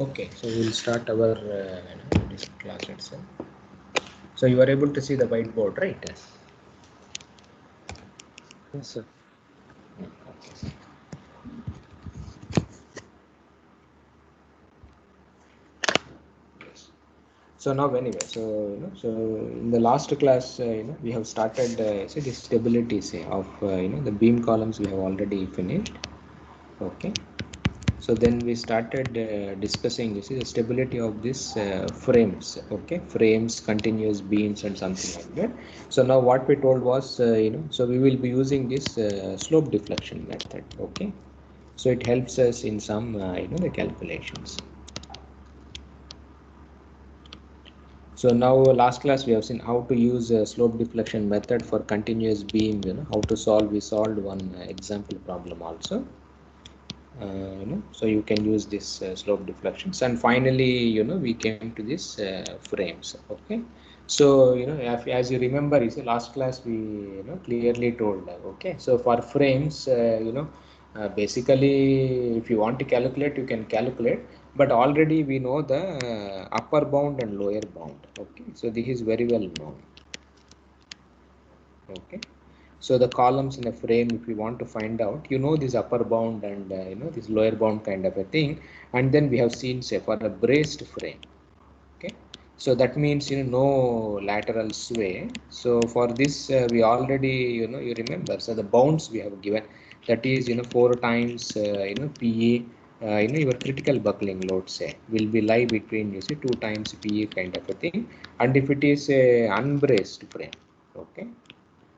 Okay, so we'll start our this class itself. So you are able to see the whiteboard, right? Yes, sir. Yes. So now anyway, so in the last class, we have started say the stability say of the beam columns we have already finished. Okay. So then we started discussing you see the stability of these frames, okay, frames, continuous beams, and something like that. So now what we told was so we will be using this slope deflection method, okay. So it helps us in some the calculations. So now last class we have seen how to use a slope deflection method for continuous beam, how to solve. We solved one example problem also. So you can use this slope deflections, and finally we came to this frames, okay. So as you remember, is the last class we clearly told, okay. So for frames, basically if you want to calculate you can calculate, but already we know the upper bound and lower bound, okay. So this is very well known, okay. So the columns in a frame, if you want to find out, this upper bound and this lower bound kind of a thing. And then we have seen, say, for a braced frame, okay. So that means no lateral sway. So for this we already you remember. So the bounds we have given, that is 4 times PE. Your critical buckling load, say, will be lie between 2 times PE kind of a thing. And if it is a unbraced frame, okay.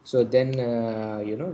So then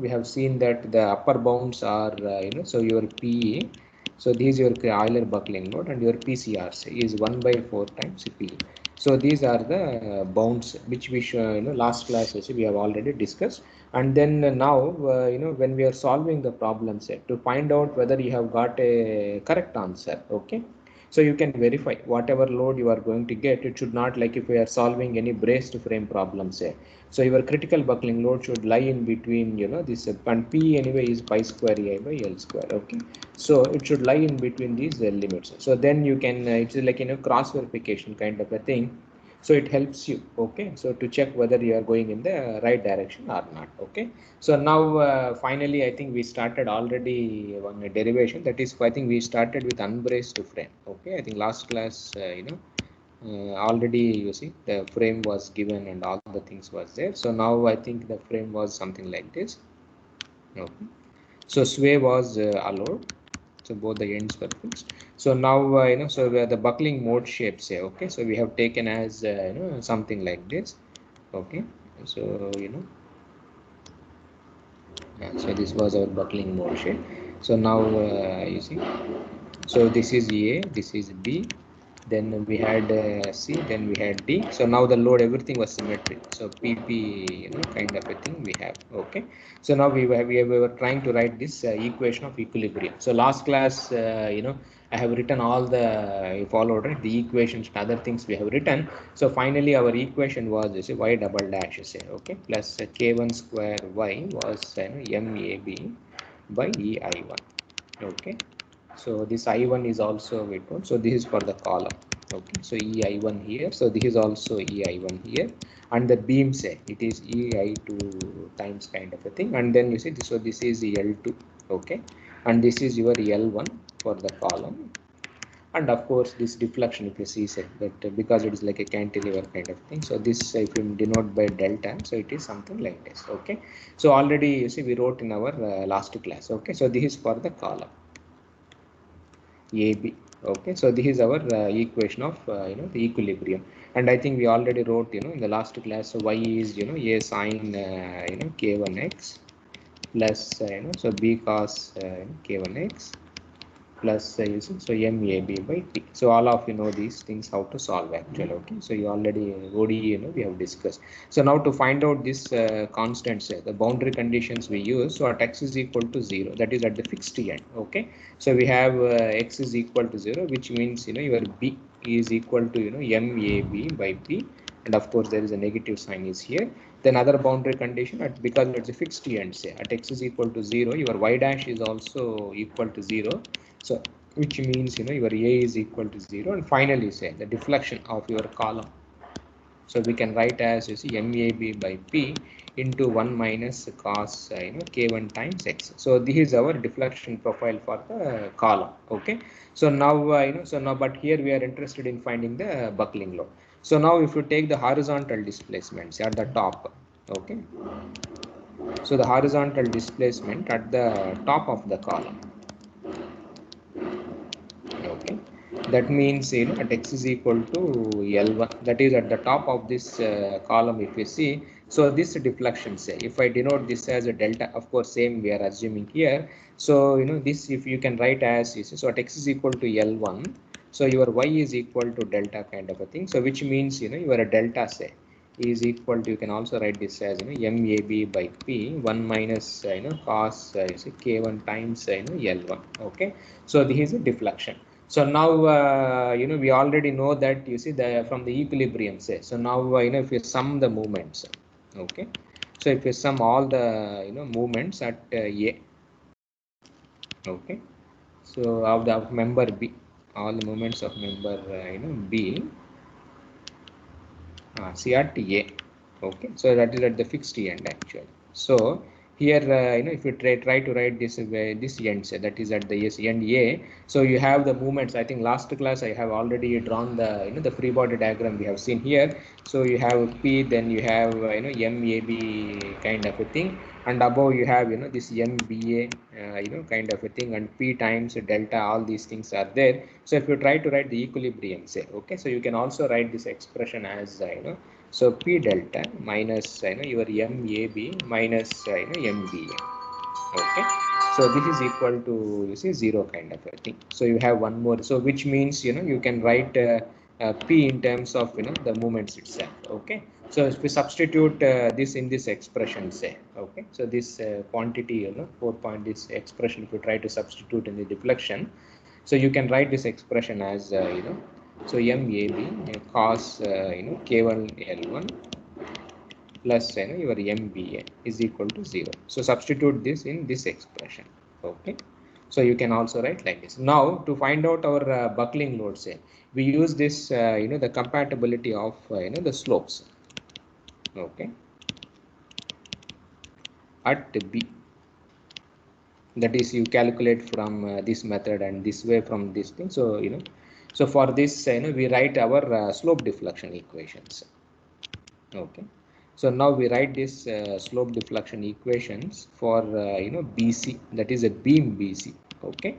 we have seen that the upper bounds are so your PE. So these your Euler buckling load, and your PCRs is 1 by 4 times PE. So these are the bounds which we show, last class we have already discussed. And then now when we are solving the problem set to find out whether you have got a correct answer, okay. So you can verify whatever load you are going to get. It should not, like if we are solving any braced frame problem, say, so your critical buckling load should lie in between this, and P anyway is pi square EI by L square, okay. So it should lie in between these limits. So then you can it's like cross verification kind of a thing. So it helps you, okay, so to check whether you are going in the right direction or not, okay. So now finally I think we started already one derivation, that is I think we started with unbraced frame, okay. I think last class already you see the frame was given and all the things was there. So now I think the frame was something like this, okay. So sway was allowed, so both the ends were fixed. So now so where the buckling mode shape, say, okay, so we have taken as something like this, okay. So so this was our buckling mode shape. So now you see, so this is A, this is B, then we had C, then we had D. So now the load, everything was symmetric. So PP, kind of a thing we have, okay. So now we were trying to write this equation of equilibrium. So last class, I have written all the, you followed, right, the equations and other things we have written. So finally our equation was this y double dash, say, okay, plus K1 square y was MAB by EI1, okay. So this I1 is also we told. So this is for the column, okay. So EI1 here. So this is also EI1 here, and the beam, say, it is EI2 times kind of a thing. And then you see this, so this is L2, okay, and this is your L1 for the column. And of course this deflection, if you see, say, that because it is like a cantilever kind of thing, so this if you denote by delta, so it is something like this, okay. So already you see we wrote in our last class, okay. So this is for the column AB, okay. So this is our equation of the equilibrium. And I think we already wrote in the last class, so y is a sine k1x plus so b cos k1x plus you see, so MAB by T. So all of these things how to solve actually, okay. So you already ODE we have discussed. So now to find out this constants, the boundary conditions we use. So at x is equal to 0, that is at the fixed end, okay. So we have x is equal to 0, which means your B is equal to MAB by P, and of course there is a negative sign is here. Then other boundary condition, at because it's a fixed end, say at x is equal to 0, your y dash is also equal to 0. So which means your A is equal to 0, and finally say the deflection of your column. So we can write as MAB by P into 1 minus cos K1 times X. So this is our deflection profile for the column. Okay. So now but here we are interested in finding the buckling load. So now if you take the horizontal displacements at the top, okay. So the horizontal displacement at the top of the column, okay, that means at x is equal to L1, that is at the top of this column. If you see, so this deflection, say if I denote this as a delta, of course same we are assuming here. So this, if you can write as so at x is equal to L1, so your y is equal to delta kind of a thing. So which means your delta, say, is equal to, you can also write this as MAB by P 1 minus cos K1 times L1. Okay, so this is a deflection. So now we already know that, you see, the from the equilibrium, say. So now if you sum the movements, okay, so if you sum all the movements at A, okay, so of the member B, all the movements of member B, C at A, okay, so that is at the fixed end actually. So here if you try to write this end, say, that is at the end A, so you have the movements. I think last class I have already drawn the the free body diagram we have seen here. So you have P, then you have MAB kind of a thing, and above you have this MBA kind of a thing, and P times delta, all these things are there. So if you try to write the equilibrium, say, okay, so you can also write this expression as so P delta minus your MAB minus MBA. Okay, so this is equal to, you see, 0 kind of a thing. So you have one more, so which means you can write P in terms of the movements itself. Okay, so if we substitute this in this expression, say, okay, so this quantity 4 point, this expression, if you try to substitute in the deflection, so you can write this expression as so MAB cos K1 L1 plus your MBA is equal to 0. So substitute this in this expression. Okay, so you can also write like this. Now to find out our buckling load, say, we use this the compatibility of the slopes. Okay, at B, that is, you calculate from this method and this way from this thing. So so for this we write our slope deflection equations. Okay, so now we write this slope deflection equations for BC, that is a beam BC. Okay,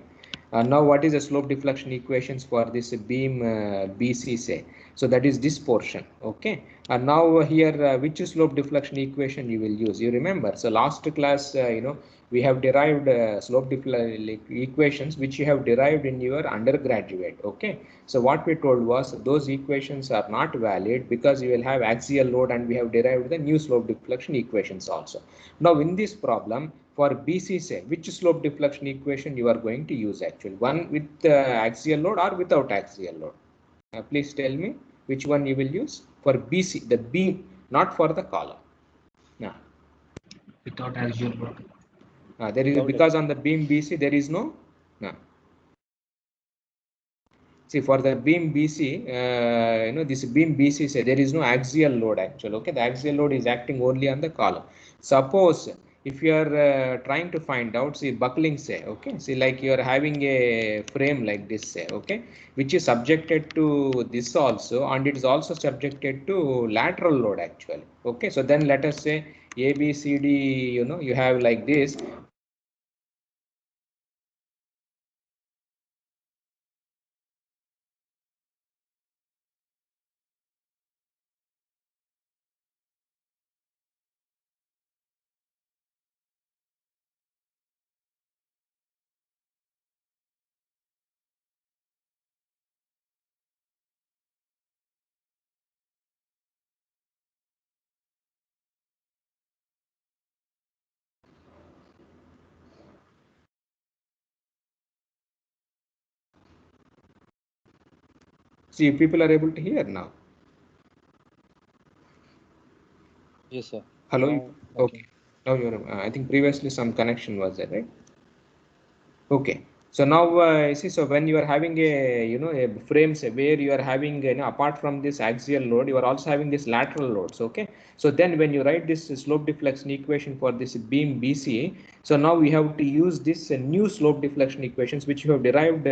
now what is the slope deflection equations for this beam BC, say? So that is this portion. Okay, and now here which slope deflection equation you will use? You remember, so last class we have derived slope equations which you have derived in your undergraduate. Okay, so what we told was those equations are not valid because you will have axial load, and we have derived the new slope deflection equations also. Now in this problem for BC, say, which slope deflection equation you are going to use actually? One with axial load or without axial load? Please tell me which one you will use for BC, the beam, not for the column. Now, Without axial load. there is, because on the beam BC there is no. No. See, for the beam BC, this beam BC, say, there is no axial load actually. Okay, the axial load is acting only on the column. Suppose if you are trying to find out, see, buckling, say, okay, see, like you are having a frame like this, say, okay, which is subjected to this also, and it is also subjected to lateral load actually. Okay, so then let us say A, B, C, D, you have like this. See, people are able to hear now. Yes, sir. Hello. Now, okay. Now you're. I think previously some connection was there, right? Okay. So now you see, so when you are having a a frame say where you are having apart from this axial load, you are also having this lateral loads. Okay, so then when you write this slope deflection equation for this beam BC, so now we have to use this new slope deflection equations which you have derived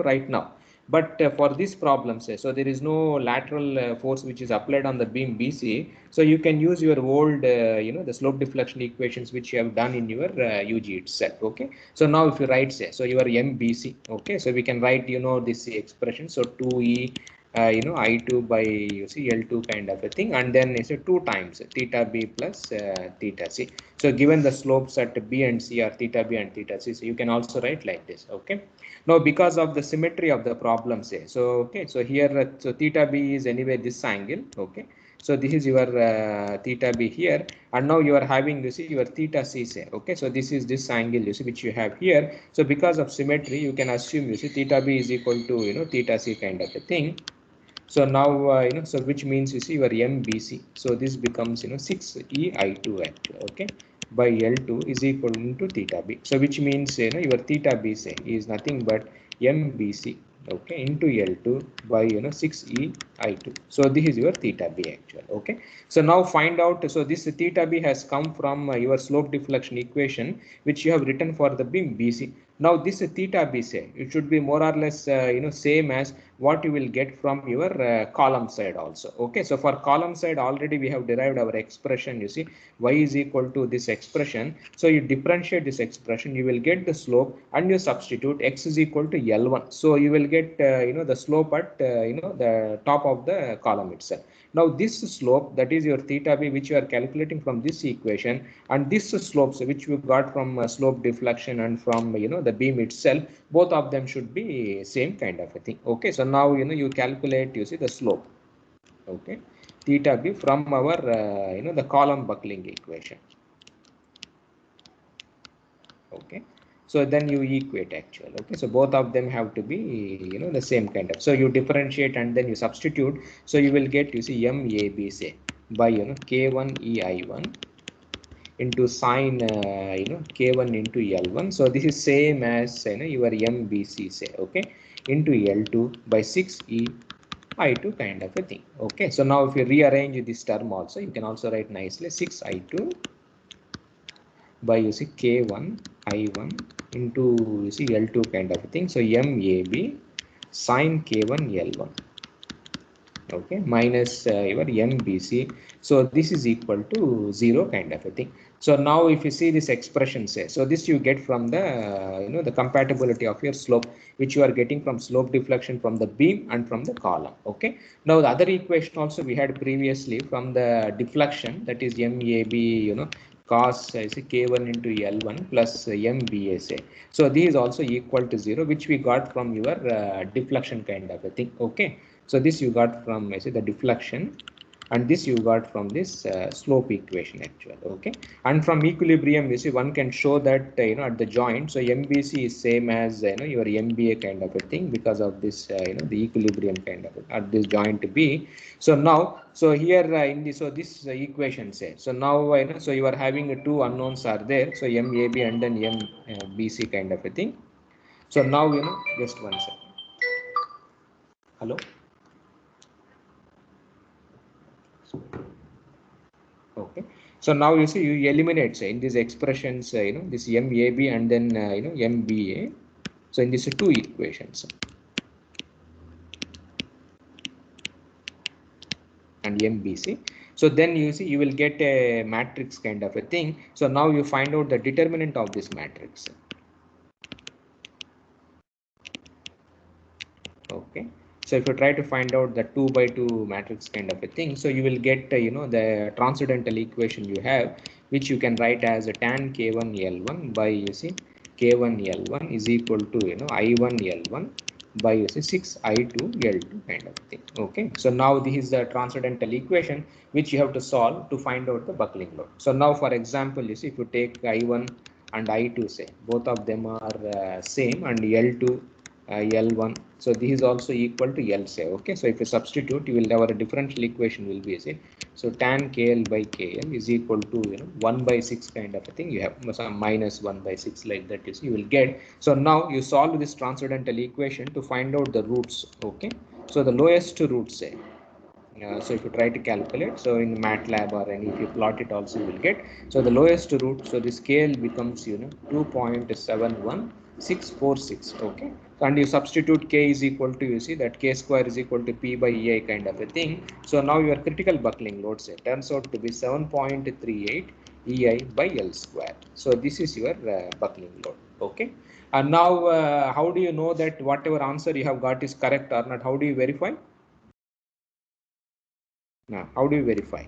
right now. But for this problem say, so there is no lateral force which is applied on the beam BC, so you can use your old the slope deflection equations which you have done in your UG itself. Okay, so now if you write say, so your MBC, okay, so we can write this expression, so 2e I2 by L2 kind of a thing, and then it's a 2 times theta B plus theta C. So given the slopes at B and C are theta B and theta C, so you can also write like this. Okay, now because of the symmetry of the problem say, so okay, so here so theta B is anyway this angle. Okay, so this is your theta B here, and now you are having your theta C say. Okay, so this is this angle which you have here. So because of symmetry you can assume theta B is equal to theta C kind of a thing. So now so which means your MBC, so this becomes 6EI2 actually. Okay, by L2 is equal to theta B, so which means your theta B say is nothing but MBC, okay, into L2 by 6EI2. So this is your theta B actual. Okay, so now find out, so this theta B has come from your slope deflection equation which you have written for the beam BC. Now this theta B say it should be more or less same as what you will get from your column side also. Okay, so for column side already we have derived our expression, y is equal to this expression. So you differentiate this expression, you will get the slope, and you substitute x is equal to L1. So you will get the slope at the top of the column itself. Now this slope, that is your theta B, which you are calculating from this equation, and this slopes which we got from slope deflection and from the beam itself, both of them should be same kind of a thing. Okay, so now you calculate the slope, okay, theta B from our the column buckling equation. Okay, so then you equate actually. Okay, so both of them have to be the same kind of, so you differentiate and then you substitute, so you will get MAB say by K1 EI1 into sine K1 into L1. So this is same as your MBC say, okay, into L2 by 6E I2 kind of a thing. Okay, so now if you rearrange this term also, you can also write nicely 6I2 by K1 I1 into L2 kind of a thing. So MAB sine K1 L1, okay, minus your MBC. So this is equal to 0 kind of a thing. So now if you see this expression say, so this you get from the the compatibility of your slope which you are getting from slope deflection from the beam and from the column. Okay, now the other equation also we had previously from the deflection, that is MAB cos K1 into L1 plus MBA say. So these is also equal to 0, which we got from your deflection kind of a thing. Okay, so this you got from the deflection, and this you got from this slope equation actually. Okay, and from equilibrium one can show that at the joint, so MBC is same as your MBA kind of a thing because of this the equilibrium kind of at this joint B. So now, so here in this, so this equation say, so now so you are having two unknowns are there, so MAB and then MBC kind of a thing. So now just one second. Hello. Okay, so now you see you eliminate say in these expressions this MAB and then MBA. So in these two equations and MBC, so then you see you will get a matrix kind of a thing. So now you find out the determinant of this matrix. Okay, so if you try to find out the 2 by 2 matrix kind of a thing, so you will get the transcendental equation you have, which you can write as a tan K1 L1 by K1 L1 is equal to I1 L1 by 6I2 L2 kind of thing. Okay, so now this is the transcendental equation which you have to solve to find out the buckling load. So now for example, if you take I1 and I2 say, both of them are same, and L2 L1, so this is also equal to L say. Okay, so if you substitute, you will have a differential equation will be So tan KL by KL is equal to 1 by 6 kind of a thing. You have some minus 1 by 6 like that is you will get. So now you solve this transcendental equation to find out the roots. Okay. So the lowest root say. So if you try to calculate, so in MATLAB or any, if you plot it also you will get. So the lowest root, so the scale becomes 2.71646. Okay, and you substitute k is equal to, you see that k square is equal to p by ei kind of a thing. So now your critical buckling load say turns out to be 7.38 ei by l square. So this is your buckling load. Okay, and now how do you know that whatever answer you have got is correct or not? How do you verify? Now, how do you verify?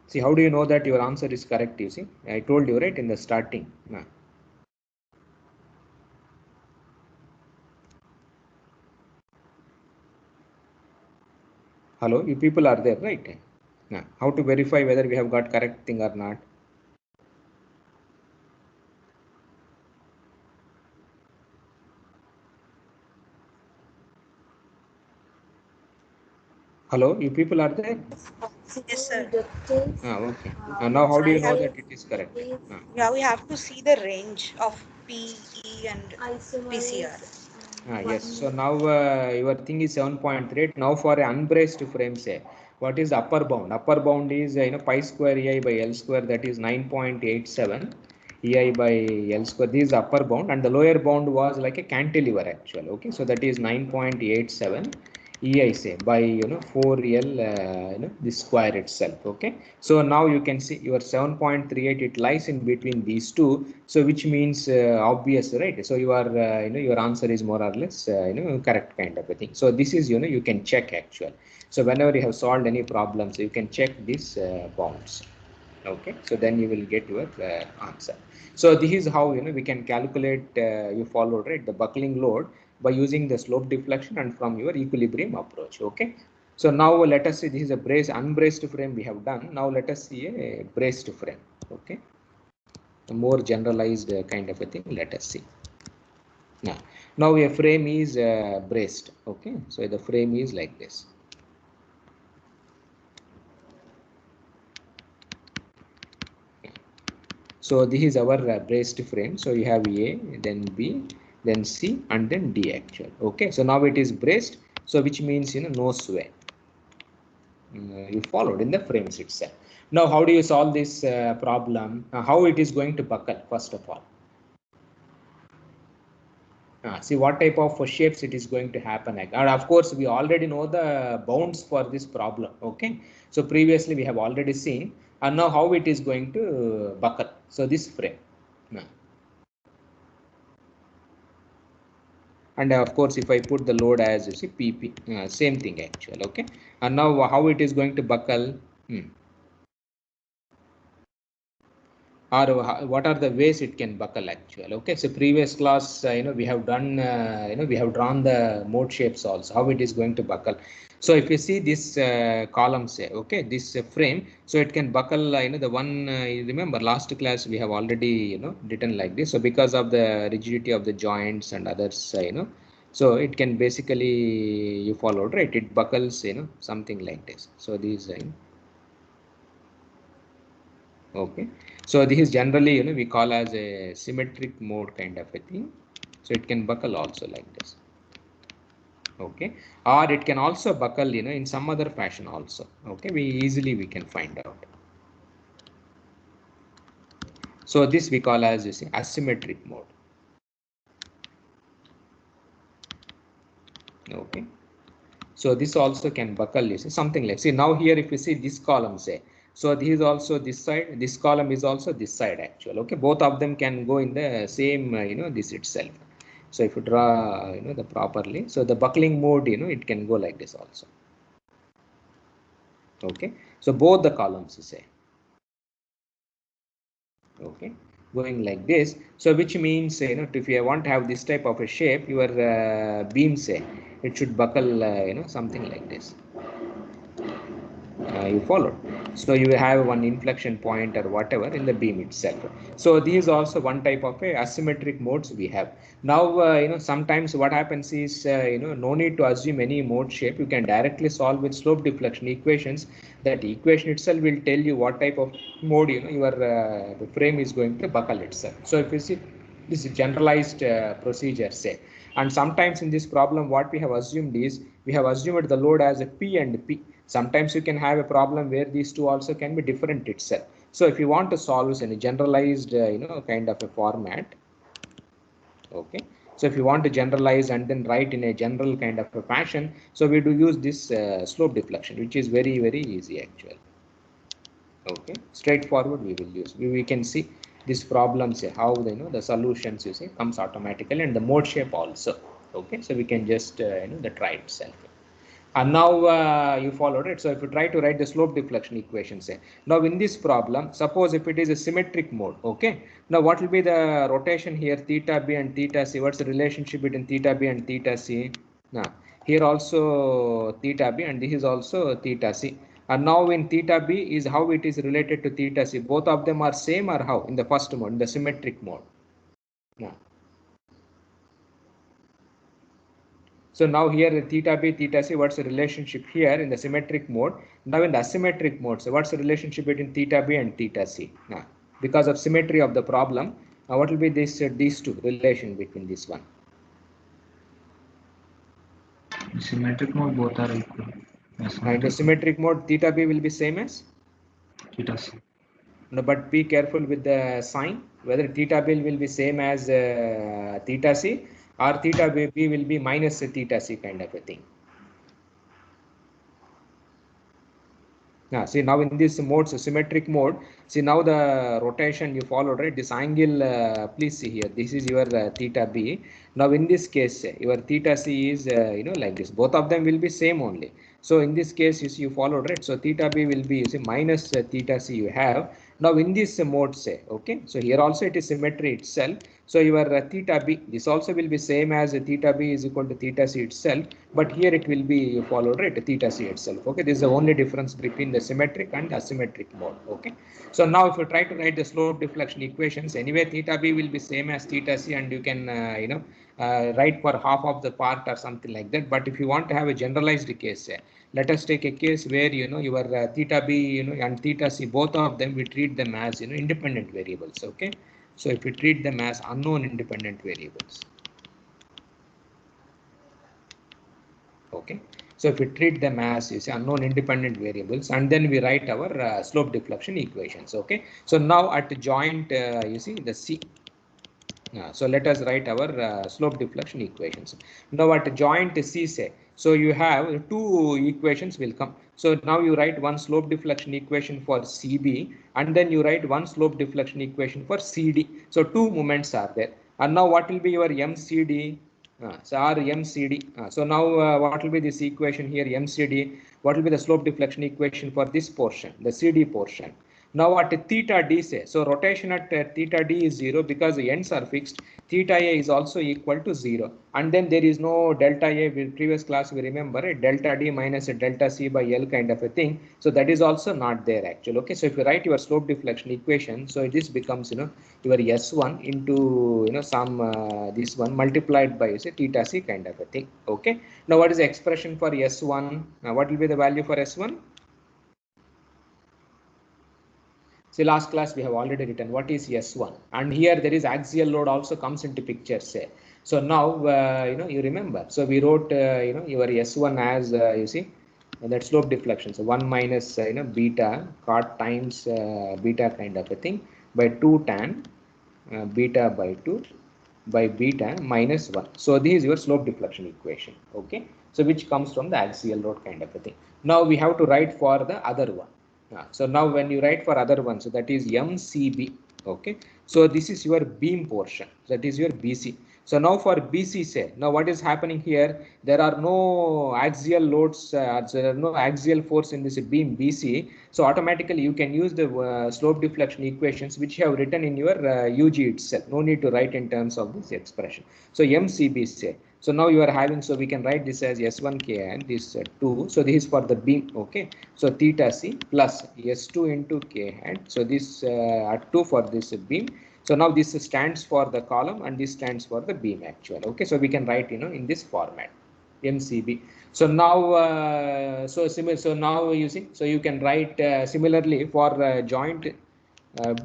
See, how do you know that your answer is correct? You see, I told you right in the starting. Now, hello, you people are there, right? Now, how to verify whether we have got correct thing or not? Hello, you people are there? Yes, sir. Okay. Now, how do you know that it is correct? Yeah, we have to see the range of PE and PCR. Yes. So now your thing is 7.3. Now for an unbraced frame, say what is the upper bound? Upper bound is pi square ei by l square, that is 9.87 ei by l square. This is upper bound, and the lower bound was like a cantilever actually. Okay, so that is 9.87 ei say by 4l this square itself. Okay, so now you can see your 7.38, it lies in between these two, so which means obvious, right? So you are your answer is more or less correct kind of a thing. So this is you can check actually. So whenever you have solved any problems, you can check these bounds. Okay, so then you will get your answer. So this is how we can calculate, you followed right, the buckling load by using the slope deflection and from your equilibrium approach. Okay, so now let us see, this is a unbraced frame we have done. Now let us see a braced frame. Okay, a more generalized kind of a thing. Let us see. Now a frame is braced. Okay, so the frame is like this. So this is our braced frame. So you have A, then B, then C, and then D actual. Okay, so now it is braced. So which means no sway. You followed in the frames itself. Now how do you solve this problem? How it is going to buckle first of all? See what type of shapes it is going to happen. And of course, we already know the bounds for this problem. Okay, so previously we have already seen, and now how it is going to buckle. So this frame. And of course, if I put the load as you see PP, same thing actually. Okay, and now how it is going to buckle? Or what are the ways it can buckle actually? Okay, so previous class we have done we have drawn the mode shapes also, how it is going to buckle. So if you see this column say, okay, this frame, so it can buckle the one you remember last class we have already written like this. So because of the rigidity of the joints and others so it can basically, you followed right, it buckles something like this. So these okay, so this is generally we call as a symmetric mode kind of a thing. So it can buckle also like this. Okay, or it can also buckle in some other fashion also. Okay, we can find out. So this we call as, you see, asymmetric mode. Okay, so this also can buckle, you see, something like, see now here if you see this column say, so this is also this side, this column is also this side actual. Okay, both of them can go in the same this itself. So if you draw the properly, so the buckling mode it can go like this also. Okay, so both the columns you say, okay, going like this. So which means if you want to have this type of a shape, your beam say it should buckle something like this. You followed. So you have one inflection point or whatever in the beam itself. So these also one type of a asymmetric modes we have. Now sometimes what happens is no need to assume any mode shape. You can directly solve with slope deflection equations. That equation itself will tell you what type of mode your the frame is going to buckle itself. So if you see this generalized procedure say, and sometimes in this problem what we have assumed is we have assumed the load as a P and P. Sometimes you can have a problem where these two also can be different itself. So if you want to solve this in a generalized kind of a format, okay, so if you want to generalize and then write in a general kind of a fashion, so we do use this slope deflection, which is very easy actually. Okay, straightforward we will use. We can see these problems how the solutions you see comes automatically, and the mode shape also. Okay, so we can just the try itself. And now you followed it. So if you try to write the slope deflection equation, say, now in this problem, suppose if it is a symmetric mode, okay, now what will be the rotation here, theta b and theta c? What's the relationship between theta b and theta c? Now here also theta b, and this is also theta c. And now in theta b is how it is related to theta c. Both of them are same, or how in the first mode, in the symmetric mode? Now, so now here theta b, theta c, what's the relationship here in the symmetric mode? Now in the asymmetric mode, so what's the relationship between theta b and theta c? Now, because of symmetry of the problem, what will be this these two relation between this one? In symmetric mode, both are equal. In the symmetric mode, theta b will be same as Theta c. no, but be careful with the sign, whether theta b will be same as theta c, or theta b will be minus theta c kind of a thing. See now in this mode, so symmetric mode, see now the rotation you followed, right? This angle, please see here, this is your theta b. Now in this case, your theta c is like this. Both of them will be same only. So in this case, you see you followed, right? So theta b will be, you see, minus theta c you have. Now in this mode, say, okay, so here also it is symmetry itself. So your theta b, this also will be same as theta b is equal to theta c itself, but here it will be, you followed, right, theta c itself. Okay, this is the only difference between the symmetric and asymmetric mode. Okay, so now if you try to write the slope deflection equations, anyway theta b will be same as theta c, and you can write for half of the part or something like that. But if you want to have a generalized case, let us take a case where your theta b and theta c, both of them we treat them as independent variables. Okay, so if we treat them as unknown independent variables, okay, so if we treat them as unknown independent variables, and then we write our slope deflection equations. Okay, so now at the joint you see the c. So let us write our slope deflection equations. Now at joint C, say, so you have two equations will come. So now you write one slope deflection equation for CB, and then you write one slope deflection equation for CD. So two moments are there. And now what will be your MCD? So our MCD. So now what will be this equation here, MCD? What will be the slope deflection equation for this portion, the CD portion? Now at theta d, say, so rotation at theta d is 0 because the ends are fixed. Theta a is also equal to 0, and then there is no delta a. In previous class we remember a delta d minus a delta c by L kind of a thing. So that is also not there actually. Okay, so if you write your slope deflection equation, so this becomes your S1 into some this one multiplied by say theta c kind of a thing. Okay, now what is the expression for S1? What will be the value for S1? See, last class we have already written what is S1, and here there is axial load also comes into picture, say. So now you remember, so we wrote your S1 as you see that slope deflection, so 1 minus beta cot times beta kind of a thing by 2 tan beta by 2 by beta minus 1. So this is your slope deflection equation. Okay, so which comes from the axial load kind of a thing. Now we have to write for the other one. So now when you write for other one, so that is MCB. Okay, so this is your beam portion, that is your BC. So now for BC, say, now what is happening here? There are no axial loads, there are no axial force in this beam BC. So automatically you can use the slope deflection equations which you have written in your UG itself. No need to write in terms of this expression. So MCB, say. So now you are having, so we can write this as S1 K hat, this 2. So this is for the beam, okay. So theta C plus S2 into K hat. So this 2 for this beam. So now this stands for the column and this stands for the beam actually. Okay, so we can write, you know, in this format, MCB. So now, so now you see, so you can write similarly for joint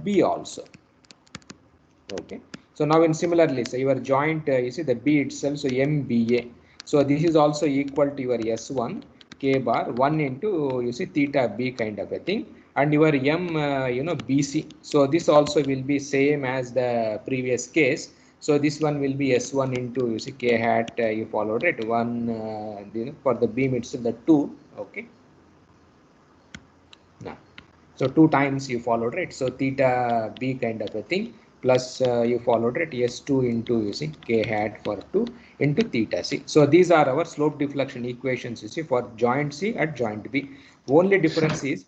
B also. Okay. So now in similarly, so your joint, you see the B itself, so MBA. So this is also equal to your S1 K bar 1 into, you see, theta B kind of a thing, and your M, you know, BC. So this also will be same as the previous case. So this one will be S1 into, you see, K hat, you followed it, 1, you know, for the beam itself, the 2, okay. Now, so 2 times you followed, right? So theta B kind of a thing, plus you followed it S2 into, you see, K hat for 2 into theta C. So these are our slope deflection equations, you see, for joint C at joint B. Only difference is,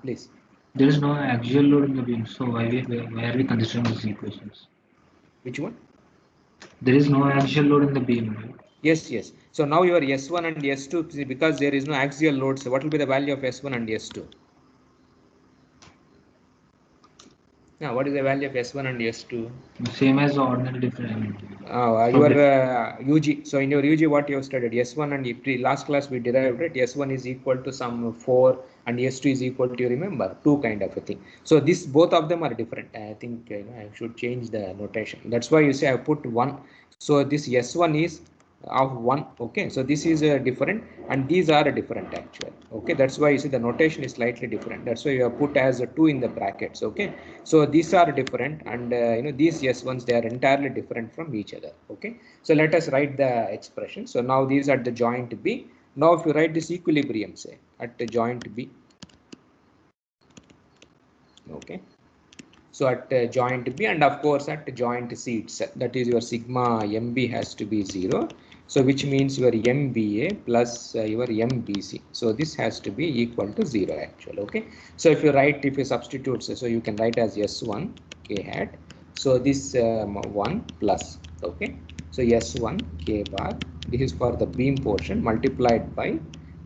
please. There is no axial load in the beam, so why are we considering these equations? Which one? There is no axial load in the beam, right? Yes, yes. So now your S1 and S2, because there is no axial load, so what will be the value of S1 and S2? Now, what is the value of S1 and S2? Same as the ordinary difference. Your UG. So in your UG, what you have studied, S1 and last class we derived it. S1 is equal to some 4 and S2 is equal to, you remember, 2 kind of a thing. So this both of them are different. I think I should change the notation. That's why you say I put 1. So this S1 is of 1. Okay, so this is different and these are different actually. Okay, that's why you see the notation is slightly different. That's why you have put as a 2 in the brackets. Okay, so these are different and you know, these S1s, they are entirely different from each other. Okay, so let us write the expression. So now these are the joint B. Now if you write this equilibrium, say at the joint B, okay, so at joint B and of course at joint C itself, that is your sigma MB has to be 0. So which means your MBA plus your MBC. So this has to be equal to 0 actually. Okay. So if you substitute, so you can write as S1 K hat. So this 1 plus, okay. So S1 K bar, this is for the beam portion multiplied by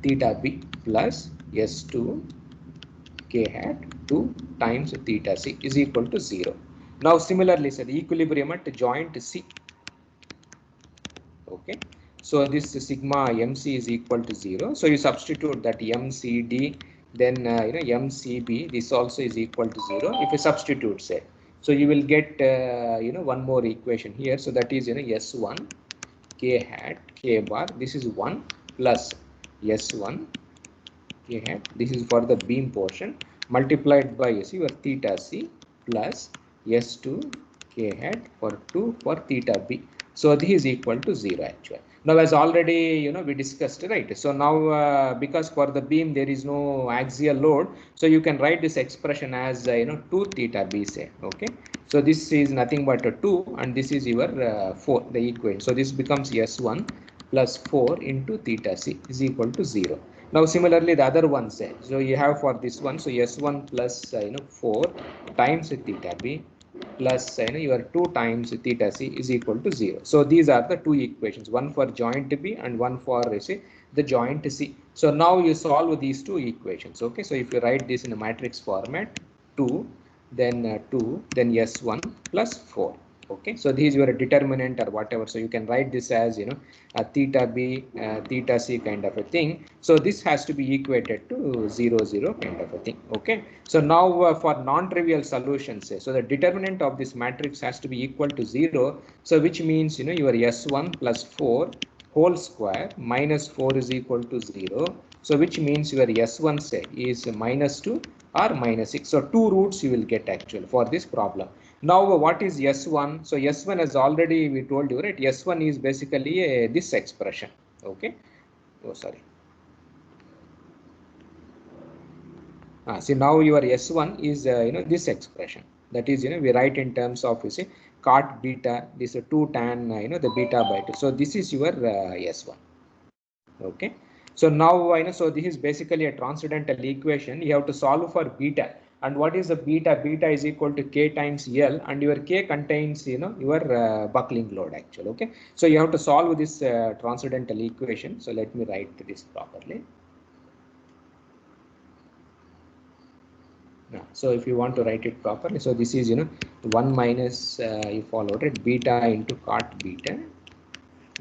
theta B plus S2 K hat 2 times theta C is equal to 0. Now similarly, so the equilibrium at joint C. Okay. So this sigma MC is equal to 0. So you substitute that MCD, then you know, MCB, this also is equal to 0. If you substitute, say, so you will get you know, one more equation here. So that is, you know, S1 K hat K bar, this is 1 plus S1 K hat, this is for the beam portion, multiplied by, you see, your theta C plus S2 K hat for 2 for theta B. So this is equal to 0 actually. Now as already, you know, we discussed, right? So now because for the beam there is no axial load, so you can write this expression as you know, 2 theta B, say. Okay, so this is nothing but a 2 and this is your 4, the equation. So this becomes S1 plus 4 into theta C is equal to 0. Now similarly the other one, say, so you have for this one, so S1 plus you know, 4 times theta B plus you know, your 2 times theta C is equal to 0. So these are the two equations, one for joint B and one for, you see, the joint C. So now you solve these two equations. Okay, so if you write this in a matrix format, 2 then 2 then S1 plus 4. Okay, so this is your determinant or whatever. So you can write this as, you know, a theta B, theta C kind of a thing. So this has to be equated to 0, 0 kind of a thing. Okay, so now for non-trivial solutions, so the determinant of this matrix has to be equal to 0. So which means, you know, your S1 plus 4 whole square minus 4 is equal to 0. So which means your S1, say, is minus 2 or minus 6. So two roots you will get actually for this problem. Now what is S1? So S1 has already we told you, right? S1 is basically this expression. Okay. Oh, sorry. See, now your S1 is you know, this expression. That is, you know, we write in terms of, you see, cot beta. This is 2 tan you know, the beta by 2. So this is your S1. Okay. So now I know, so this is basically a transcendental equation. You have to solve for beta. And what is the beta? Beta is equal to K times L, and your K contains, your buckling load actually. Okay. So you have to solve this transcendental equation. So let me write this properly. Now, so if you want to write it properly, so this is 1 minus you followed it beta into cot beta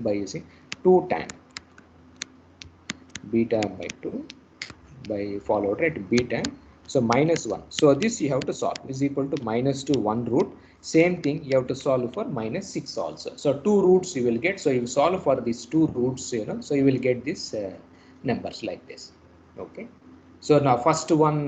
by using 2 tan beta by 2 by followed right beta, so minus 1. So this you have to solve is equal to minus to 1 root. Same thing you have to solve for minus 6 also. So 2 roots you will get. So you solve for these 2 roots, so you will get this numbers like this. Okay. So now first one,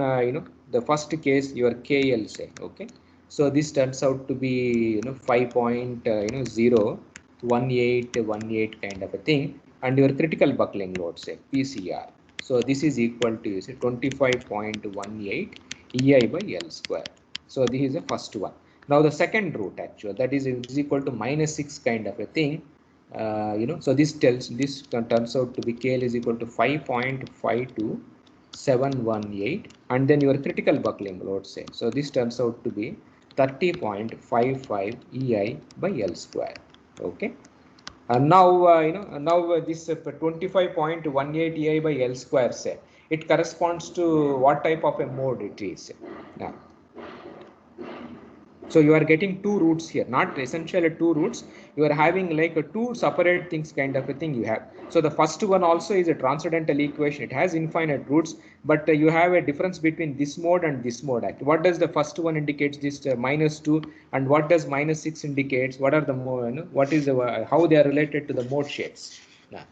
the first case your KL say. Okay. So this turns out to be 5.01818 kind of a thing, and your critical buckling load say PCR. So this is equal to 25.18 EI by L square. So this is the first one. Now the second root actual, that is equal to minus 6 kind of a thing. So this turns out to be KL is equal to 5.52718, and then your critical buckling load say. So this turns out to be 30.55 EI by L square. Okay. And now, this 25.18 EI by L square say, it corresponds to what type of a mode it is. Now, so you are getting 2 roots here, not essentially 2 roots. You are having like a 2 separate things kind of a thing you have. So the first one also is a transcendental equation. It has infinite roots, but you have a difference between this mode and this mode. What does the first one indicates? This minus 2, and what does minus 6 indicates? What are the what is the how they are related to the mode shapes? Now,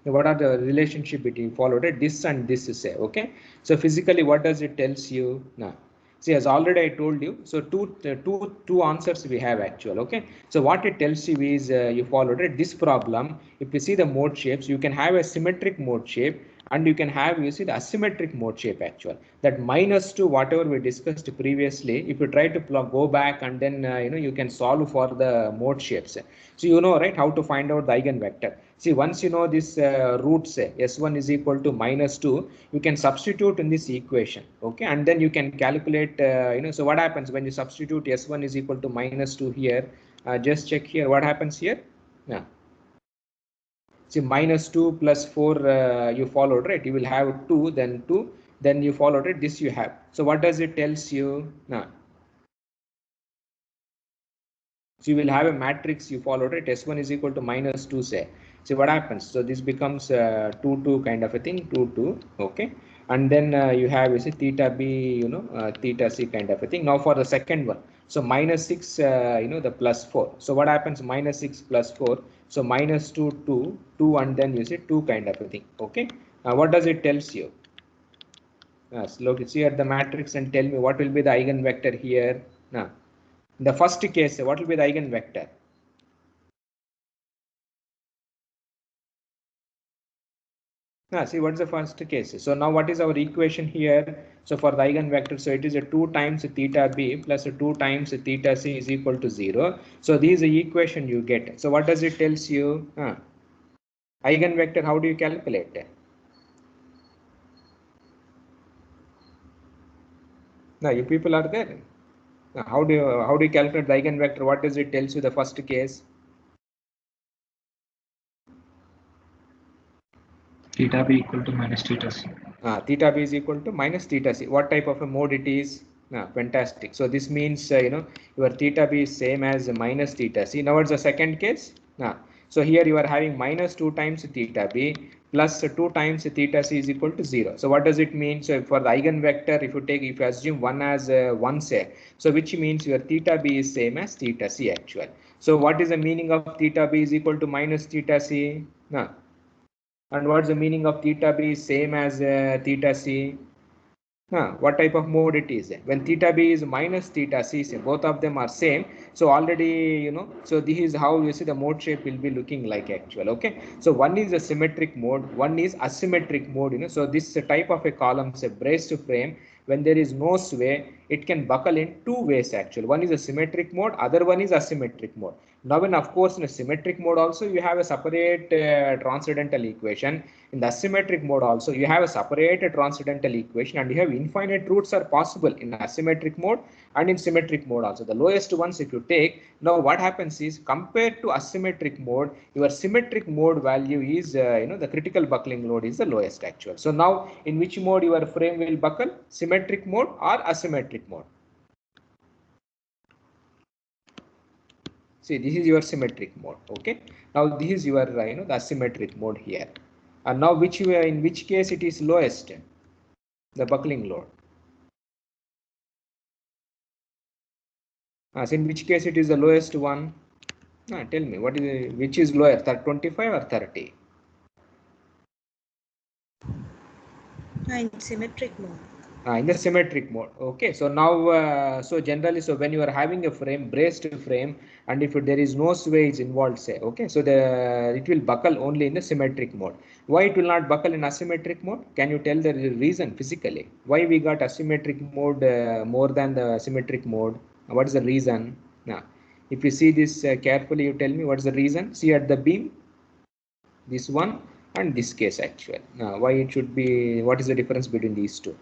what are the relationship between followed it this and this is say. Okay, so physically what does it tells you now? See, as already I told you, so two answers we have actual. Okay, so what it tells you is you followed it this problem. If you see the mode shapes, you can have a symmetric mode shape, and you can have, you see, the asymmetric mode shape actual. That minus 2 whatever we discussed previously, if you try to go back and then you can solve for the mode shapes. So you know, right, how to find out the eigenvector. See, once you know this roots S1 is equal to minus 2, you can substitute in this equation. Okay, and then you can calculate, so what happens when you substitute S1 is equal to minus 2 here? Just check here what happens here. Yeah. See, minus 2 plus 4 you followed, right? You will have 2, then 2, then you followed it. This you have. So what does it tells you? Now, so you will have a matrix you followed it. S1 is equal to minus 2 say. See what happens. So this becomes 2 2 kind of a thing, 2 2. Okay, and then you have, you see, theta b, theta c kind of a thing. Now for the second one, so minus 6, the plus 4. So what happens? Minus 6 plus 4. So minus 2 2 2, and then you see 2 kind of a thing. Okay. Now what does it tells you? So look, see at the matrix and tell me what will be the eigenvector here. Now, in the first case, what will be the eigenvector? See, what's the first case? So now what is our equation here? So for the eigenvector, so it is a 2 times theta b plus a 2 times theta c is equal to 0. So this is the equation you get. So what does it tells you? Eigenvector, how do you calculate it? Now you people are there. Now, how do you calculate the eigenvector? What does it tells you the first case? Theta b equal to minus theta c. Theta b is equal to minus theta c. What type of a mode it is? Fantastic. So this means your theta b is same as minus theta c. Now what's the second case? So here you are having minus 2 times theta b plus 2 times theta c is equal to 0. So what does it mean? So for the eigenvector, if you assume 1 as 1 say, so which means your theta b is same as theta c actual. So what is the meaning of theta b is equal to minus theta c? And what's the meaning of theta b is same as theta c? What type of mode it is? When theta b is minus theta c, both of them are same. So already, so this is how you see the mode shape will be looking like actual. Okay. So one is a symmetric mode, one is asymmetric mode. So this type of a column, say braced frame, when there is no sway, it can buckle in 2 ways actually. One is a symmetric mode, other one is asymmetric mode. Now, in of course in a symmetric mode also you have a separate transcendental equation. In the asymmetric mode also you have a separate transcendental equation, and you have infinite roots are possible in asymmetric mode and in symmetric mode also. The lowest ones if you take, now what happens is compared to asymmetric mode, your symmetric mode value is the critical buckling load is the lowest actual. So now in which mode your frame will buckle, symmetric mode or asymmetric mode? See, this is your symmetric mode. Okay. Now this is your the asymmetric mode here. And now in which case it is lowest, the buckling load. So in which case it is the lowest one? Tell me what is which is lower, 25 or 30? In symmetric mode. In the symmetric mode. Okay, so now so generally, so when you are having a frame, braced frame, and if there is no sway involved, say, okay, so it will buckle only in the symmetric mode. Why it will not buckle in asymmetric mode? Can you tell the reason physically why we got asymmetric mode more than the symmetric mode? What is the reason? Now if you see this carefully, you tell me what is the reason. See at the beam, this one and this case actual. Now why it should be, what is the difference between these two?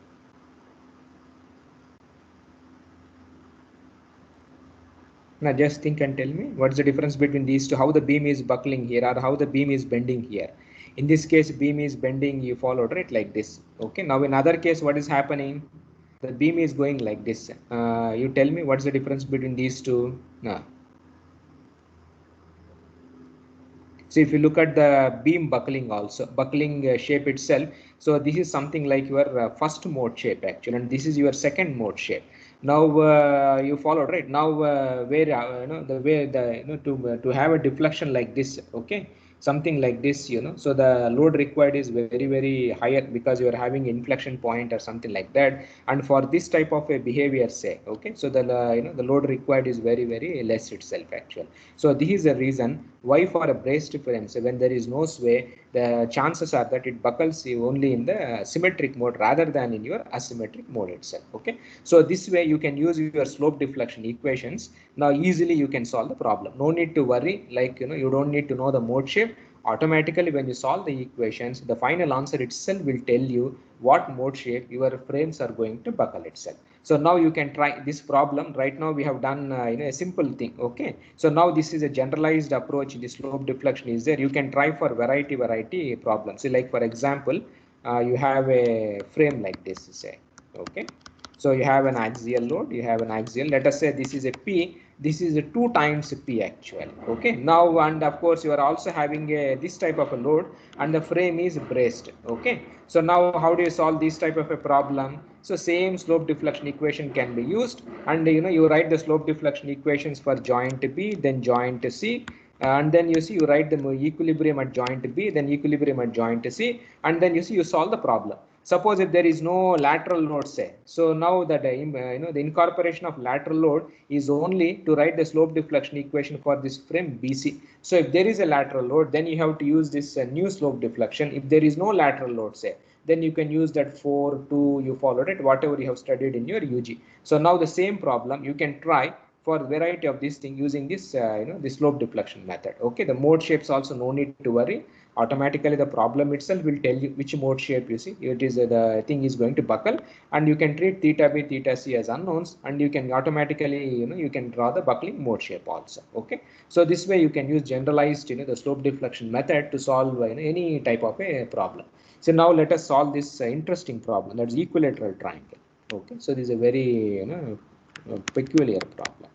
Now just think and tell me what's the difference between these two, how the beam is buckling here or how the beam is bending here. In this case beam is bending, you followed right like this. Okay, now in other case what is happening, the beam is going like this. You tell me what's the difference between these two. Now so if you look at the beam buckling also, buckling shape itself, so this is something like your first mode shape actually, and this is your second mode shape. Now you followed right. Now where the way the to have a deflection like this, okay, something like this, so the load required is very higher because you are having inflection point or something like that. And for this type of a behavior, say, okay, so the the load required is very less itself actually. So this is the reason why for a braced frame, so when there is no sway, the chances are that it buckles only in the symmetric mode rather than in your asymmetric mode itself. Okay, so this way you can use your slope deflection equations. Now easily you can solve the problem. No need to worry, like you don't need to know the mode shape. Automatically when you solve the equations, the final answer itself will tell you what mode shape your frames are going to buckle itself. So now you can try this problem. Right now we have done a simple thing. Okay, so now this is a generalized approach. The slope deflection is there. You can try for variety problems. So like for example, you have a frame like this, say, okay, so you have an axial load, you have an axial, let us say this is a P, this is a 2 times P actually. Okay, now and of course you are also having a this type of a load and the frame is braced. Okay, so now how do you solve this type of a problem? So same slope deflection equation can be used, and you write the slope deflection equations for joint B, then joint C, and then you write the equilibrium at joint B, then equilibrium at joint C, and then you solve the problem. Suppose if there is no lateral load, say, so now that the incorporation of lateral load is only to write the slope deflection equation for this frame BC. So if there is a lateral load, then you have to use this new slope deflection. If there is no lateral load, say, then you can use that 4, 2, you followed it, whatever you have studied in your UG. So now the same problem you can try for variety of this thing using this the slope deflection method. Okay, the mode shapes also no need to worry. Automatically the problem itself will tell you which mode shape you see. It is the thing is going to buckle, and you can treat theta B, theta C as unknowns, and you can automatically you can draw the buckling mode shape also. Okay, so this way you can use generalized the slope deflection method to solve any type of a problem. So now let us solve this interesting problem, that's equilateral triangle. Okay, so this is a very peculiar problem,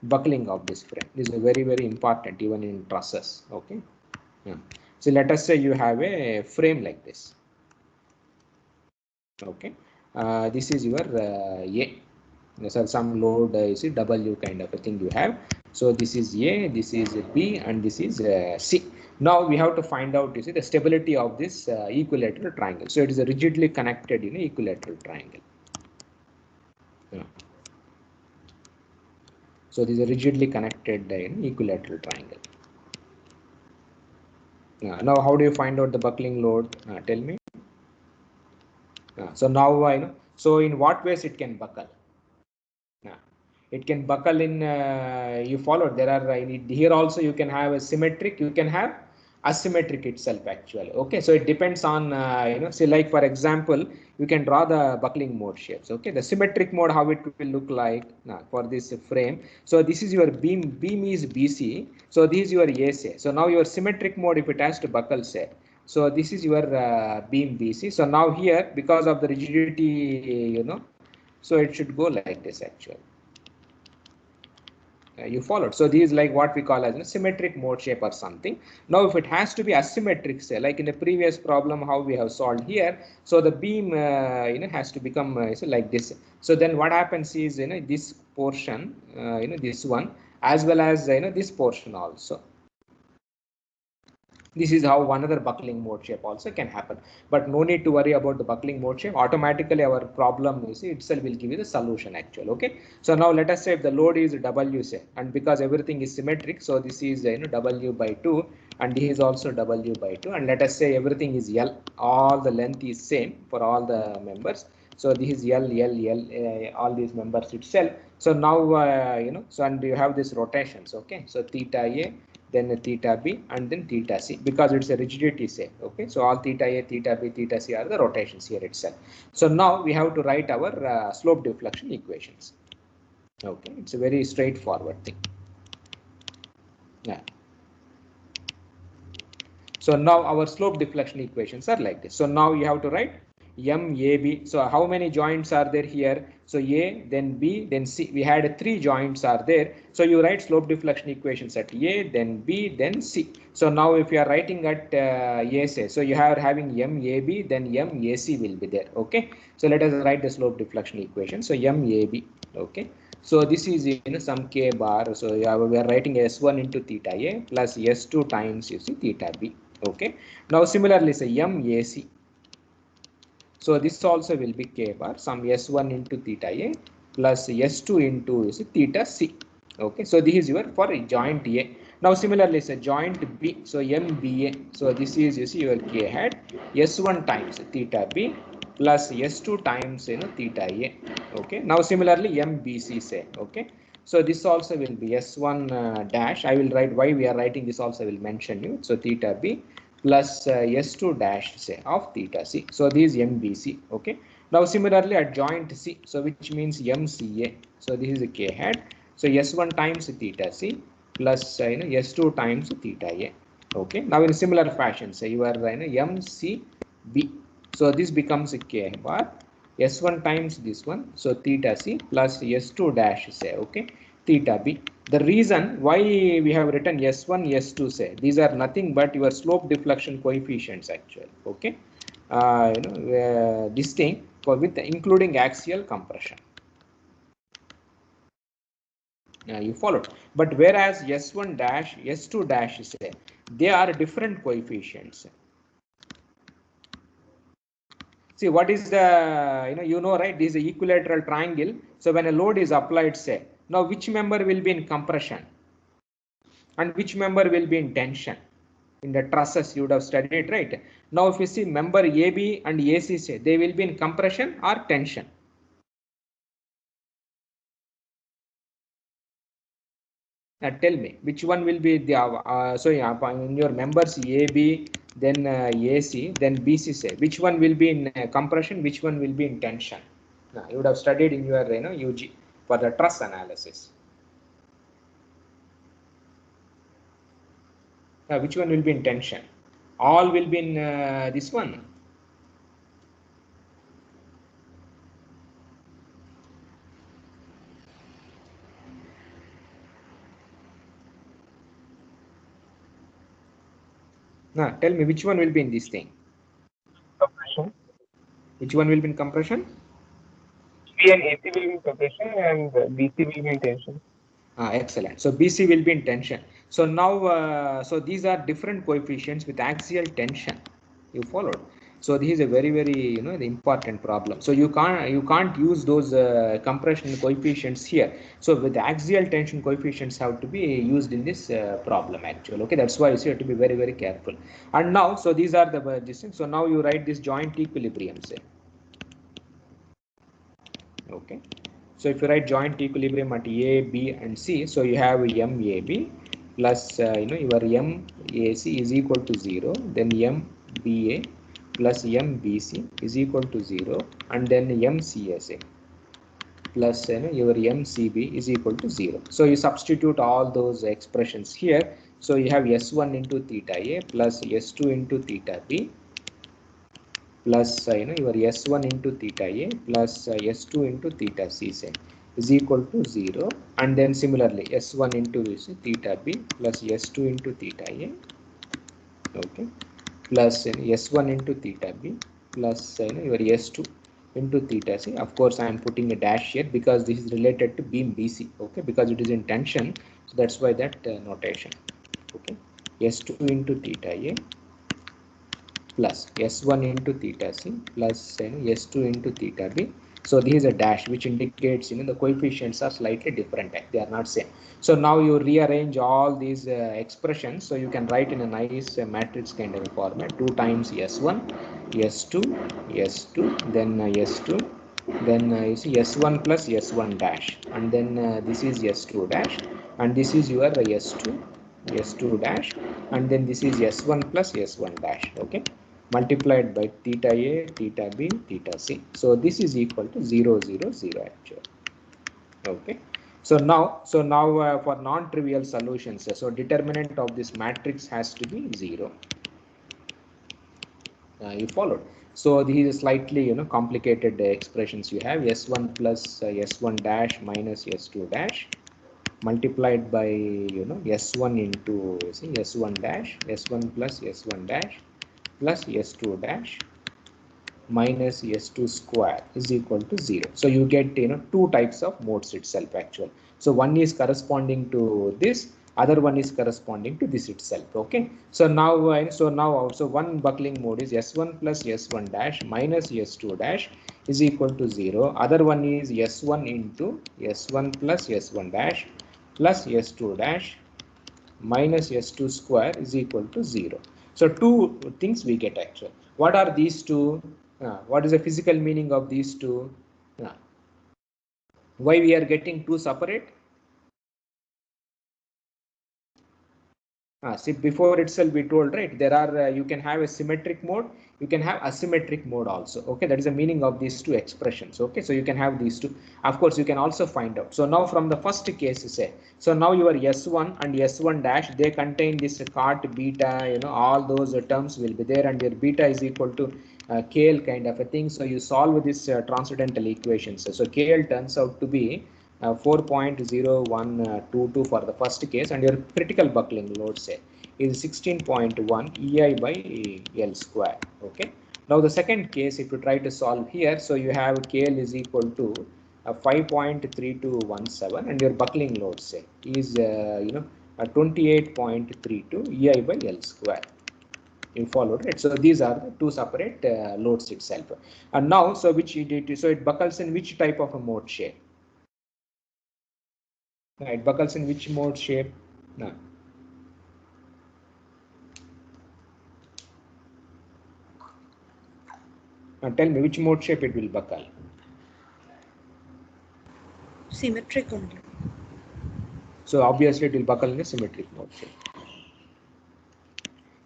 buckling of this frame. This is very important even in trusses. Okay, yeah. So let us say you have a frame like this. Okay, this is your A. So some load is W kind of a thing you have. So this is A, this is B, and this is C. Now we have to find out the stability of this equilateral triangle. So it is a rigidly connected equilateral triangle. Yeah. So this is a rigidly connected equilateral triangle. Now how do you find out the buckling load? Tell me. So now I know. So in what ways it can buckle? It can buckle in, you followed, there are here also you can have a symmetric, you can have asymmetric itself actually. Okay, so it depends on say like for example, you can draw the buckling mode shapes. Okay, the symmetric mode, how it will look like for this frame. So this is your beam is BC, so this is your AC. So now your symmetric mode, if it has to buckle, say, so this is your beam BC. So now here, because of the rigidity, so it should go like this actually. You followed. So this is like what we call as a symmetric mode shape or something. Now if it has to be asymmetric, say like in the previous problem how we have solved here, so the beam has to become like this. So then what happens is this portion, this one, as well as this portion also. This is how another buckling mode shape also can happen, but no need to worry about the buckling mode shape. Automatically our problem itself will give you the solution actually. Okay, so now let us say if the load is W, say, and because everything is symmetric, so this is W by 2, and this is also W by 2, and let us say everything is L, all the length is same for all the members. So this is L, all these members itself. So now so and you have this rotations. Okay, so theta A, then theta B, and then theta C, because it's a rigidity, say. Okay, so all theta A, theta B, theta C are the rotations here itself. So now we have to write our slope deflection equations. Okay, it's a very straightforward thing. Yeah. So now our slope deflection equations are like this. So now you have to write MAB. So how many joints are there here? So A, then B, then C. We had 3 joints are there. So you write slope deflection equations at A, then B, then C. So now if you are writing at A, say, so you are having MAB, then MAC will be there. Okay. So let us write the slope deflection equation. So MAB. Okay. So this is some K bar. So we are writing S1 into theta A plus S2 times theta B. Okay. Now similarly say MAC. So this also will be K bar, some S1 into theta A plus S2 into theta C. Okay, so this is your for joint A. Now similarly say joint B, so MBA. So this is your K hat S1 times theta B plus S2 times theta A. Okay, now similarly MBC, say. Okay, so this also will be S1 dash. I will write why we are writing this also, I will mention you. So theta B plus S2 dash, say, of theta C. So this is MBC. Okay. Now similarly at joint C, so which means MCA. So this is a K hat. So S1 times theta C plus S2 times theta A. Okay. Now in a similar fashion, say you are MCB. So this becomes a K bar. S1 times this one. So theta C plus S2 dash, say. Okay. Theta B. The reason why we have written S1, S2, say, these are nothing but your slope deflection coefficients actually. Okay, this thing for with including axial compression. You followed, but whereas S1 dash, S2 dash, say, they are different coefficients. See what is the right? This is an equilateral triangle. So when a load is applied, say, now which member will be in compression and which member will be in tension? In the trusses you would have studied, right? Now if you see member AB and AC, say, they will be in compression or tension. Tell me which one will be the in your members AB, then AC, then BC, say, which one will be in compression, which one will be in tension? You would have studied in your UG for the truss analysis. Which one will be in tension? All will be in this one. Now tell me which one will be in this thing. Compression. Which one will be in compression? B and AC will be in compression and BC will be in tension. Excellent. So BC will be in tension. So now, so these are different coefficients with axial tension. You followed. So this is a very the important problem. So you can't use those compression coefficients here. So with axial tension coefficients have to be used in this problem actually. Okay, that's why you have to be very careful. And now, so these are the this thing. So now you write this joint equilibrium, say. Okay. So if you write joint equilibrium at A, B, and C, so you have MAB plus your MAC is equal to 0, then MBA plus MBC is equal to 0, and then MCSA plus your MCB is equal to 0. So you substitute all those expressions here. So you have S1 into theta A plus S2 into theta B plus your S1 into theta A plus S2 into theta C say is equal to 0, and then similarly S1 into theta B plus S2 into theta A, okay, plus S1 into theta B plus your S2 into theta C. Of course, I am putting a dash here because this is related to beam BC, okay, because it is in tension, so that's why that notation, okay. S2 into theta A plus S1 into theta C plus S2 into theta B. So this is a dash which indicates the coefficients are slightly different, they are not same. So now you rearrange all these expressions, so you can write in a nice matrix kind of a format: 2 times S1, S2, S2, then S2, then you see S1 plus S1 dash, and then this is S2 dash, and this is your S2 dash, and then this is S1 plus S1 dash, okay, multiplied by theta A, theta B, theta C. So this is equal to 0, 0, 0 actually, okay. So now for non-trivial solutions, so determinant of this matrix has to be 0. You followed. So this is slightly complicated expressions. You have S1 plus S1 dash minus S2 dash multiplied by S1 into S1 dash, S1 plus S1 dash plus S2 dash minus S2 square is equal to 0. So you get two types of modes itself actually. So one is corresponding to this, other one is corresponding to this itself, okay. So now also one buckling mode is S1 plus S1 dash minus S2 dash is equal to 0. Other one is S1 into S1 plus S1 dash plus S2 dash minus S2 square is equal to 0. So two things we get actually. What are these two? What is the physical meaning of these two? Why we are getting two separate? See, before itself we told, right, there are you can have a symmetric mode, you can have asymmetric mode also, okay. That is the meaning of these two expressions, okay. So you can have these two. Of course, you can also find out. So now from the first case, say, so now your S1 and S1 dash, they contain this cot beta, all those terms will be there, and your beta is equal to KL kind of a thing. So you solve this transcendental equations. So KL turns out to be 4.0122 for the first case, and your critical buckling load say is 16.1 EI by L square, okay. Now the second case, if you try to solve here, so you have KL is equal to 5.3217, and your buckling load say is 28.32 EI by L square. You followed, right? So these are the two separate loads itself. And now, so it buckles in which type of a mode shape? It buckles in which mode shape? No. Now tell me which mode shape it will buckle. Symmetric only. So obviously it will buckle in a symmetric mode shape.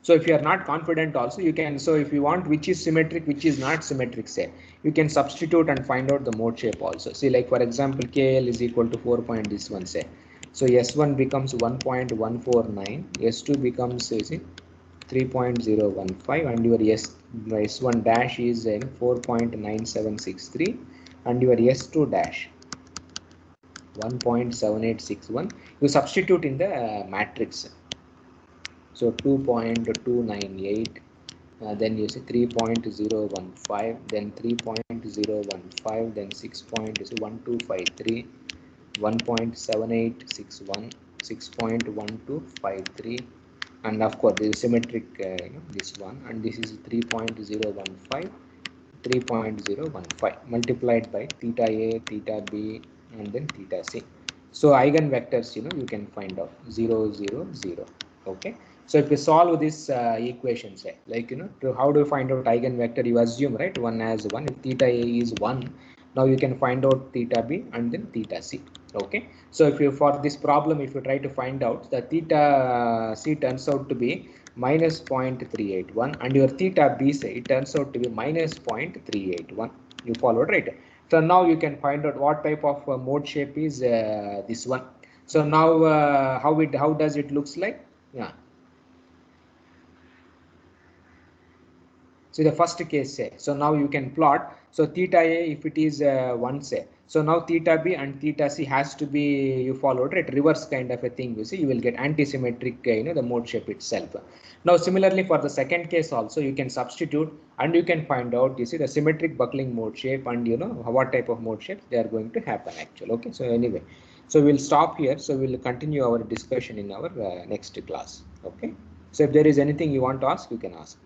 So if you are not confident also, you can, so if you want which is symmetric, which is not symmetric, say, you can substitute and find out the mode shape also. See, like for example, KL is equal to 4 point this one, say. So S1 becomes 1.149, S2 becomes 3.015, and your S1 dash is 4.9763, and your S2 dash 1.7861. You substitute in the matrix. So 2.298, then you see 3.015, then 3.015, then 6.1253, 1.7861, 6.1253, and of course this is symmetric, this one, and this is 3.015, 3.015 multiplied by theta A, theta B, and then theta C. So eigenvectors, you can find out 0, 0, 0. Okay. So if you solve this equation, say, like, how do you find out eigenvector? You assume, right, 1 as 1. If theta A is 1, Now you can find out theta b and then theta c. Okay, so if you, for this problem, if you try to find out, the theta c turns out to be minus 0.381 and your theta b say it turns out to be minus 0.381. You followed, right? So now you can find out what type of mode shape is this one. So now how does it looks like? Yeah. So the first case say, so now you can plot, so theta a if it is 1 say, so now theta b and theta c has to be, you followed, right, reverse kind of a thing. You see, you will get anti-symmetric, the mode shape itself. Now similarly for the second case also, you can substitute and you can find out, you see, the symmetric buckling mode shape and what type of mode shapes they are going to happen actually. Okay, so anyway, so we'll stop here. So we'll continue our discussion in our next class. Okay, so if there is anything you want to ask, you can ask.